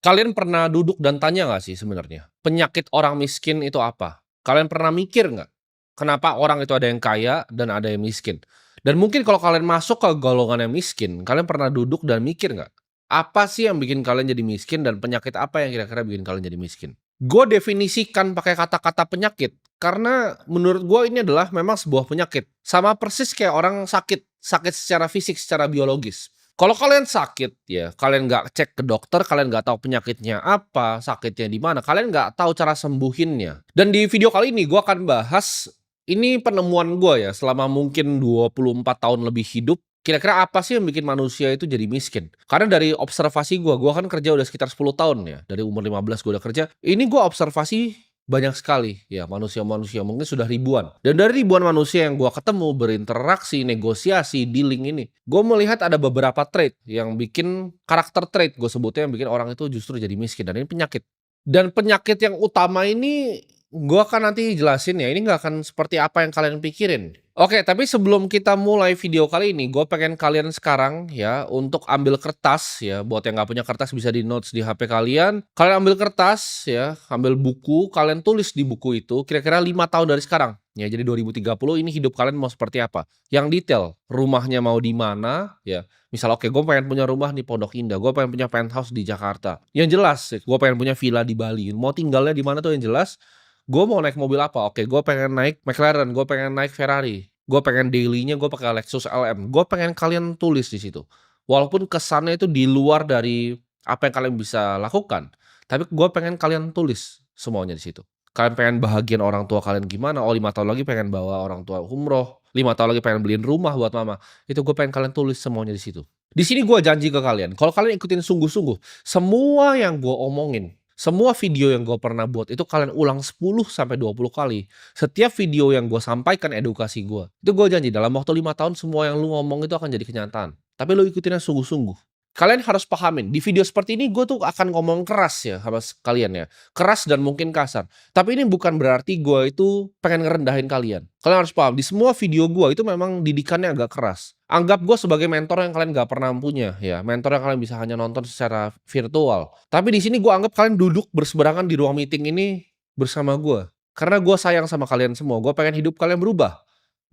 Kalian pernah duduk dan tanya nggak sih sebenarnya, penyakit orang miskin itu apa? Kalian pernah mikir nggak, kenapa orang itu ada yang kaya dan ada yang miskin? Dan mungkin kalau kalian masuk ke golongan yang miskin, kalian pernah duduk dan mikir nggak, apa sih yang bikin kalian jadi miskin dan penyakit apa yang kira-kira bikin kalian jadi miskin? Gue definisikan pakai kata-kata penyakit, karena menurut gue ini adalah memang sebuah penyakit. Sama persis kayak orang sakit, sakit secara fisik, secara biologis. Kalau kalian sakit ya, kalian nggak cek ke dokter, kalian nggak tahu penyakitnya apa, sakitnya di mana, kalian nggak tahu cara sembuhinnya. Dan di video kali ini gue akan bahas, ini penemuan gue ya, selama mungkin 24 tahun lebih hidup, kira-kira apa sih yang bikin manusia itu jadi miskin? Karena dari observasi gue kan kerja udah sekitar 10 tahun ya, dari umur 15 gue udah kerja, ini gue observasi banyak sekali ya manusia-manusia, mungkin sudah ribuan. Dan dari ribuan manusia yang gua ketemu, berinteraksi, negosiasi, dealing ini, gue melihat ada beberapa trait yang bikin karakter trait gue sebutnya yang bikin orang itu justru jadi miskin dan ini penyakit. Dan penyakit yang utama ini gua akan nanti jelasin ya, ini nggak akan seperti apa yang kalian pikirin. Oke, tapi sebelum kita mulai video kali ini, gue pengen kalian sekarang ya untuk ambil kertas ya, buat yang nggak punya kertas bisa di notes di HP kalian. Kalian ambil kertas ya, ambil buku, kalian tulis di buku itu kira-kira 5 tahun dari sekarang. Ya, jadi 2030 ini hidup kalian mau seperti apa? Yang detail, rumahnya mau di mana ya. Misal oke, gue pengen punya rumah di Pondok Indah, gue pengen punya penthouse di Jakarta. Yang jelas, gue pengen punya villa di Bali. Mau tinggalnya di mana tuh yang jelas. Gue mau naik mobil apa? Oke, gue pengen naik McLaren, gue pengen naik Ferrari, gue pengen daily-nya gue pakai Lexus LM. Gue pengen kalian tulis di situ. Walaupun kesannya itu di luar dari apa yang kalian bisa lakukan, tapi gue pengen kalian tulis semuanya di situ. Kalian pengen bahagian orang tua kalian gimana? Oh, 5 tahun lagi pengen bawa orang tua umroh, 5 tahun lagi pengen beliin rumah buat mama. Itu gue pengen kalian tulis semuanya di situ. Di sini gue janji ke kalian, kalau kalian ikutin sungguh-sungguh, semua yang gue omongin, semua video yang gue pernah buat itu kalian ulang 10 sampai 20 kali. Setiap video yang gue sampaikan edukasi gue, itu gue janji dalam waktu 5 tahun semua yang lu ngomong itu akan jadi kenyataan. Tapi lu ikutinnya sungguh-sungguh. Kalian harus pahamin, di video seperti ini gue tuh akan ngomong keras ya sama kalian ya. Keras dan mungkin kasar. Tapi ini bukan berarti gue itu pengen ngerendahin kalian. Kalian harus paham, di semua video gue itu memang didikannya agak keras. Anggap gue sebagai mentor yang kalian gak pernah punya ya. Mentor yang kalian bisa hanya nonton secara virtual. Tapi di sini gue anggap kalian duduk berseberangan di ruang meeting ini bersama gue. Karena gue sayang sama kalian semua. Gue pengen hidup kalian berubah.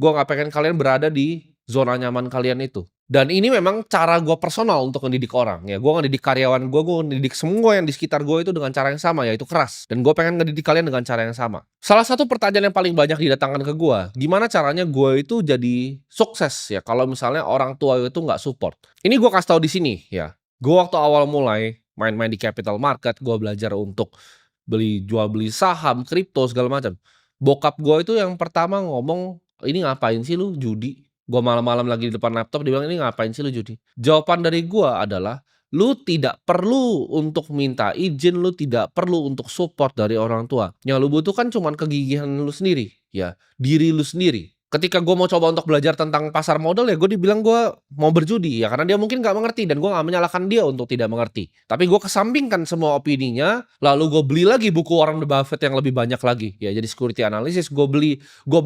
Gue gak pengen kalian berada di zona nyaman kalian itu. Dan ini memang cara gue personal untuk mendidik orang ya. Gue ngedidik karyawan gue ngedidik semua yang di sekitar gue itu dengan cara yang sama, yaitu keras. Dan gue pengen ngedidik kalian dengan cara yang sama. Salah satu pertanyaan yang paling banyak didatangkan ke gue, gimana caranya gue itu jadi sukses ya kalau misalnya orang tua itu nggak support. Ini gue kasih tahu di sini ya. Gue waktu awal mulai main-main di capital market, gue belajar untuk jual beli saham, kripto segala macam. Bokap gue itu yang pertama ngomong, ini ngapain sih lu judi? Gua malam-malam lagi di depan laptop, dia bilang, "Ini ngapain sih lu judi?" Jawaban dari gua adalah, "Lu tidak perlu untuk minta izin, lu tidak perlu untuk support dari orang tua. Yang lu butuhkan cuman kegigihan lu sendiri, ya, diri lu sendiri." Ketika gua mau coba untuk belajar tentang pasar modal ya gue dibilang gua mau berjudi, ya karena dia mungkin nggak mengerti dan gua nggak menyalahkan dia untuk tidak mengerti. Tapi gua kesampingkan semua opininya, lalu gue beli lagi buku Warren Buffett yang lebih banyak lagi, ya jadi security analysis, gue beli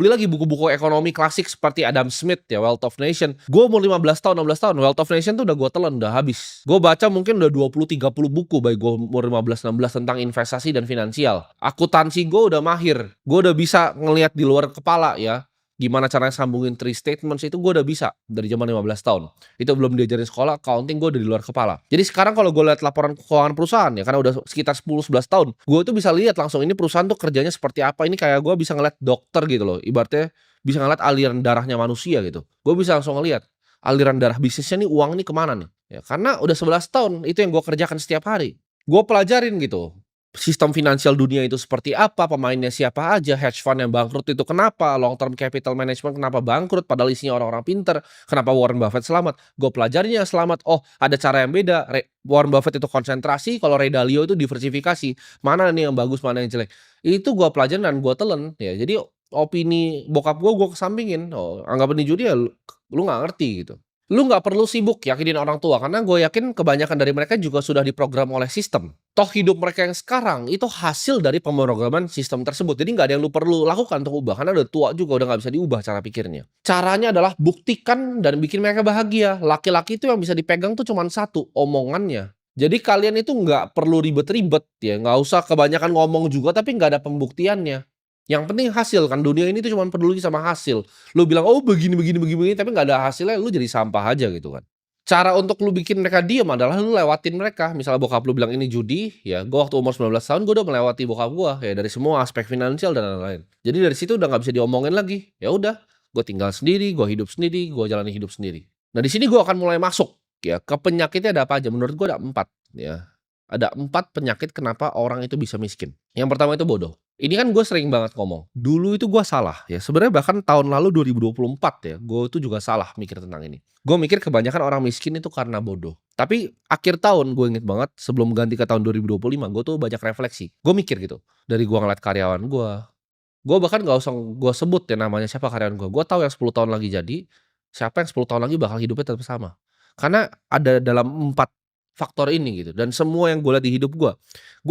lagi buku-buku ekonomi klasik seperti Adam Smith ya, Wealth of Nation. Gue umur 15 tahun, 16 tahun, Wealth of Nation tuh udah gue telan, udah habis. Gue baca mungkin udah 20-30 buku baik gue umur 15-16 tentang investasi dan finansial. Akuntansi gue udah mahir. Gue udah bisa ngelihat di luar kepala ya. Gimana caranya sambungin three statements itu gue udah bisa dari zaman 15 tahun. Itu belum diajarin sekolah, accounting gue udah di luar kepala. Jadi sekarang kalau gue lihat laporan keuangan perusahaan ya, karena udah sekitar 10-11 tahun, gue tuh bisa lihat langsung ini perusahaan tuh kerjanya seperti apa. Ini kayak gue bisa ngeliat dokter gitu loh. Ibaratnya bisa ngeliat aliran darahnya manusia gitu. Gue bisa langsung ngeliat aliran darah bisnisnya nih, uang nih kemana nih. Ya, karena udah 11 tahun itu yang gue kerjakan setiap hari. Gue pelajarin gitu. Sistem finansial dunia itu seperti apa, pemainnya siapa aja, hedge fund yang bangkrut itu kenapa, long term capital management kenapa bangkrut, padahal isinya orang-orang pinter, kenapa Warren Buffett selamat, gue pelajarinya selamat, oh ada cara yang beda, Warren Buffett itu konsentrasi, kalau Ray Dalio itu diversifikasi, mana nih yang bagus, mana yang jelek, itu gue pelajarin dan gue telen, ya jadi opini bokap gue kesampingin, oh anggap ini judi ya lu nggak ngerti gitu. Lu nggak perlu sibuk yakinin orang tua, karena gue yakin kebanyakan dari mereka juga sudah diprogram oleh sistem. Toh hidup mereka yang sekarang itu hasil dari pemrograman sistem tersebut. Jadi nggak ada yang lu perlu lakukan untuk ubah, karena udah tua juga, udah nggak bisa diubah cara pikirnya. Caranya adalah buktikan dan bikin mereka bahagia. Laki-laki itu yang bisa dipegang tuh cuma satu, omongannya. Jadi kalian itu nggak perlu ribet-ribet ya, nggak usah kebanyakan ngomong juga tapi nggak ada pembuktiannya. Yang penting hasil kan, dunia ini tuh cuman peduli sama hasil. Lu bilang, "Oh begini begini begini begini," tapi nggak ada hasilnya, lu jadi sampah aja gitu kan. Cara untuk lu bikin mereka diem adalah lu lewatin mereka. Misalnya bokap lu bilang ini judi, ya gua waktu umur 19 tahun gua udah melewati bokap gua, ya dari semua aspek finansial dan lain-lain. Jadi dari situ udah nggak bisa diomongin lagi. Ya udah, gua tinggal sendiri, gua hidup sendiri, gua jalani hidup sendiri. Nah di sini gua akan mulai masuk ya ke penyakitnya ada apa aja, menurut gua ada 4 ya. Ada 4 penyakit kenapa orang itu bisa miskin. Yang pertama itu bodoh. Ini kan gue sering banget ngomong, dulu itu gue salah ya, sebenarnya bahkan tahun lalu 2024 ya, gue itu juga salah mikir tentang ini. Gue mikir kebanyakan orang miskin itu karena bodoh. Tapi akhir tahun gue inget banget sebelum ganti ke tahun 2025 gue tuh banyak refleksi. Gue mikir gitu, dari gue ngeliat karyawan gue bahkan nggak usah gue sebut ya namanya siapa karyawan gue tahu yang 10 tahun lagi jadi, siapa yang 10 tahun lagi bakal hidupnya tetap sama. Karena ada dalam 4 faktor ini gitu dan semua yang gue lihat di hidup gue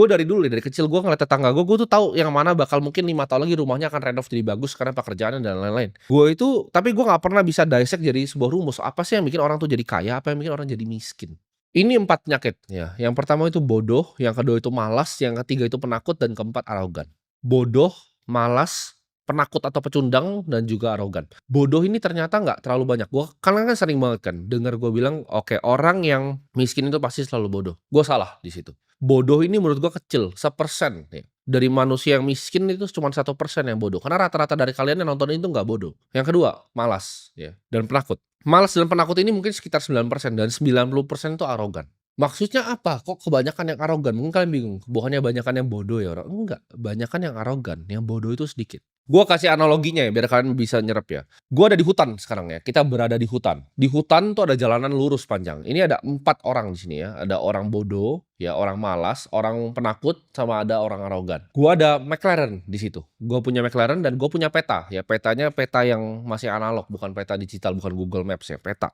dari dulu dari kecil gue ngeliat tetangga gue tuh tahu yang mana bakal mungkin 5 tahun lagi rumahnya akan renov jadi bagus karena pekerjaannya dan lain-lain. Gue itu tapi gue nggak pernah bisa dissect jadi sebuah rumus, apa sih yang bikin orang tuh jadi kaya, apa yang bikin orang jadi miskin. Ini 4 penyakit ya, yang pertama itu bodoh, yang kedua itu malas, yang ketiga itu penakut, dan keempat arogan. Bodoh, malas, penakut atau pecundang, dan juga arogan. Bodoh ini ternyata nggak terlalu banyak. Gua kan sering banget kan dengar gue bilang, "Oke, orang yang miskin itu pasti selalu bodoh." Gue salah di situ. Bodoh ini menurut gue kecil, 1% ya. Dari manusia yang miskin itu cuma 1% yang bodoh. Karena rata-rata dari kalian yang nonton itu nggak bodoh. Yang kedua, malas ya, dan penakut. Malas dan penakut ini mungkin sekitar 9% dan 90% itu arogan. Maksudnya apa? Kok kebanyakan yang arogan? Mungkin kalian bingung, bukannya banyakan yang bodoh ya orang? Enggak, banyakan yang arogan, yang bodoh itu sedikit. Gua kasih analoginya ya biar kalian bisa nyerap ya. Gua ada di hutan sekarang ya, kita berada di hutan. Di hutan tuh ada jalanan lurus panjang. Ini ada 4 orang di sini ya, ada orang bodoh, ya orang malas, orang penakut, sama ada orang arogan. Gua ada McLaren di situ. Gua punya McLaren dan gue punya peta. Ya petanya peta yang masih analog, bukan peta digital, bukan Google Maps ya, peta.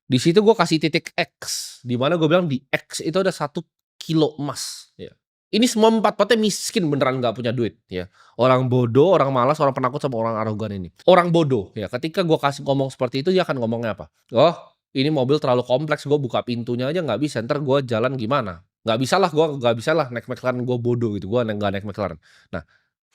Di situ gue kasih titik X, di mana gue bilang di X itu ada 1 kilo emas, ya. Ini semua 4-empatnya miskin beneran nggak punya duit, ya. Orang bodoh, orang malas, orang penakut, sama orang arogan ini. Orang bodoh, ya ketika gue kasih ngomong seperti itu dia akan ngomongnya apa? "Oh, ini mobil terlalu kompleks, gue buka pintunya aja nggak bisa, entar gue jalan gimana? Nggak bisa lah naik McLaren, gue bodoh gitu, gue nggak naik McLaren." Nah,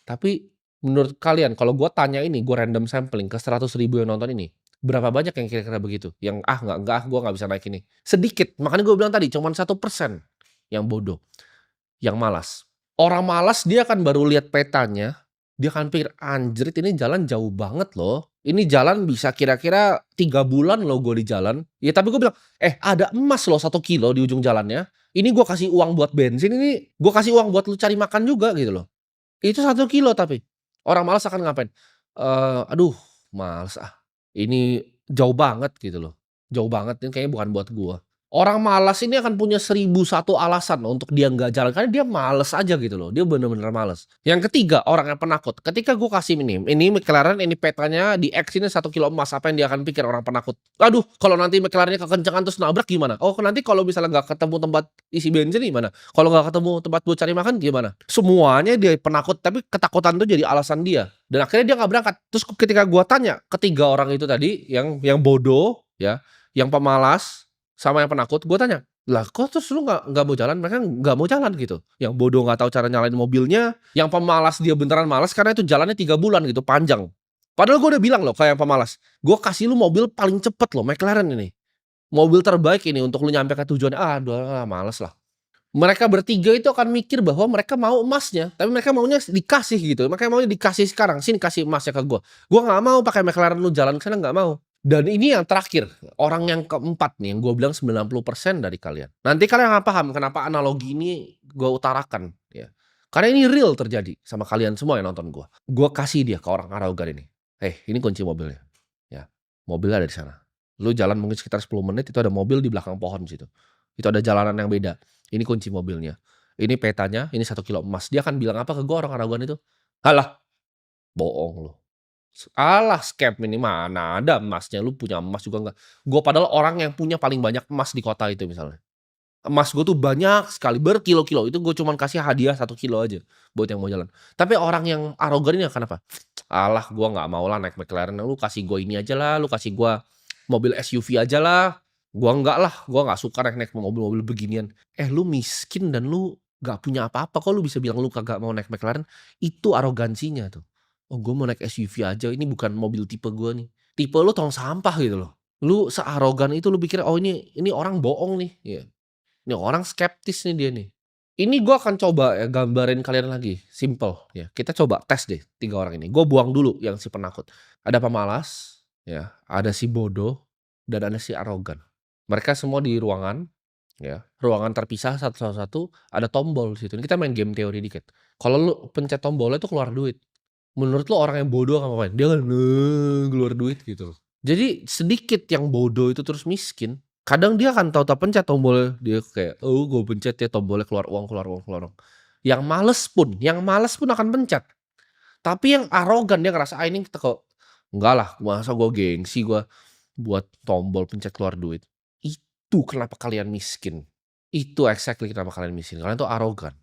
tapi menurut kalian kalau gue tanya ini, gue random sampling ke 100.000 yang nonton ini, berapa banyak yang kira-kira begitu? Yang, "Ah, nggak ah, gue nggak bisa naik ini." Sedikit, makanya gue bilang tadi cuman 1% yang bodoh, yang malas. Orang malas dia akan baru lihat petanya, dia akan pikir, "Anjrit ini jalan jauh banget loh. Ini jalan bisa kira-kira 3 bulan loh gue di jalan." Ya tapi gue bilang, ada emas loh 1 kilo di ujung jalannya. Ini gue kasih uang buat bensin, ini gue kasih uang buat lu cari makan juga," gitu loh. Itu 1 kilo tapi. Orang malas akan ngapain? "Aduh males ah, ini jauh banget," gitu loh. "Jauh banget, ini kayaknya bukan buat gua." Orang malas ini akan punya 1001 alasan untuk dia nggak jalan, karena dia males aja gitu loh, dia bener-bener males. Yang ketiga, orang yang penakut. Ketika gua kasih ini McLaren, ini petanya di X ini 1 kilo emas, apa yang dia akan pikir orang penakut? "Aduh, kalau nanti McLaren-nya kekencangan terus nabrak gimana? Oh, nanti kalau misalnya nggak ketemu tempat isi bensin gimana? Kalau nggak ketemu tempat buat cari makan gimana?" Semuanya dia penakut, tapi ketakutan itu jadi alasan dia, dan akhirnya dia nggak berangkat. Terus ketika gua tanya, ketiga orang itu tadi, yang bodoh ya, yang pemalas, sama yang penakut, gua tanya, "Lah kok terus lu nggak mau jalan?" Mereka nggak mau jalan gitu. Yang bodoh nggak tahu cara nyalain mobilnya, yang pemalas dia beneran malas karena itu jalannya 3 bulan gitu, panjang. Padahal gua udah bilang loh ke yang pemalas, "Gua kasih lu mobil paling cepet loh, McLaren ini. Mobil terbaik ini untuk lu nyampe ke tujuan." Aduh males lah. Mereka bertiga itu akan mikir bahwa mereka mau emasnya, tapi mereka maunya dikasih gitu, mereka maunya dikasih sekarang, "Sini kasih emasnya ke gua." Gua nggak mau pakai McLaren lu jalan ke sana, nggak mau. Dan ini yang terakhir, orang yang keempat nih, yang gua bilang 90% dari kalian. Nanti kalian akan paham kenapa analogi ini gua utarakan, ya. Karena ini real terjadi sama kalian semua yang nonton gua. Gua kasih dia ke orang arogan ini, ini kunci mobilnya." Ya, mobilnya ada di sana. Lu jalan mungkin sekitar 10 menit, itu ada mobil di belakang pohon situ. Itu ada jalanan yang beda. Ini kunci mobilnya. Ini petanya, ini 1 kilo emas. Dia akan bilang apa ke gua orang raguan itu? "Halah, bohong lu. Alah scam ini, mana ada emasnya, lu punya emas juga enggak." Gua padahal orang yang punya paling banyak emas di kota itu misalnya. Emas gua tuh banyak sekali, berkilo-kilo, itu gua cuman kasih hadiah 1 kilo aja buat yang mau jalan. Tapi orang yang arogan ini akan apa? "Alah gua nggak mau lah naik McLaren, lu kasih gua ini aja lah, lu kasih gua mobil SUV aja lah." Gua enggak lah, gua nggak suka naik-naik mobil-mobil beginian. Lu miskin dan lu nggak punya apa-apa kok lu bisa bilang lu kagak mau naik McLaren? Itu arogansinya tuh. "Oh gua mau naik SUV aja, ini bukan mobil tipe gua nih." Tipe lu tong sampah gitu loh. Lu searogan itu lu pikir, "Oh ini orang bohong nih." Iya. Ini orang skeptis nih dia nih. Ini gua akan coba ya gambarin kalian lagi, simple ya. Kita coba tes deh 3 orang ini. Gua buang dulu yang si penakut. Ada pemalas, ya, ada si bodoh, dan ada si arogan. Mereka semua di ruangan, ya, ruangan terpisah satu sama satu, ada tombol di situ. Ini kita main game teori dikit. Kalau lu pencet tombolnya tuh keluar duit. Menurut lu orang yang bodoh akan ngapain? Dia akan, keluar duit gitu loh. Jadi sedikit yang bodoh itu terus miskin, kadang dia akan tahu-tahu pencet tombol, dia kayak, "Oh gue pencet ya tombolnya keluar uang keluar uang keluar uang." Yang males pun akan pencet. Tapi yang arogan dia ngerasa, "Ah ini kok enggak lah, masa gue gengsi gue buat tombol pencet keluar duit." Itu kenapa kalian miskin. Itu exactly kenapa kalian miskin, kalian tuh arogan.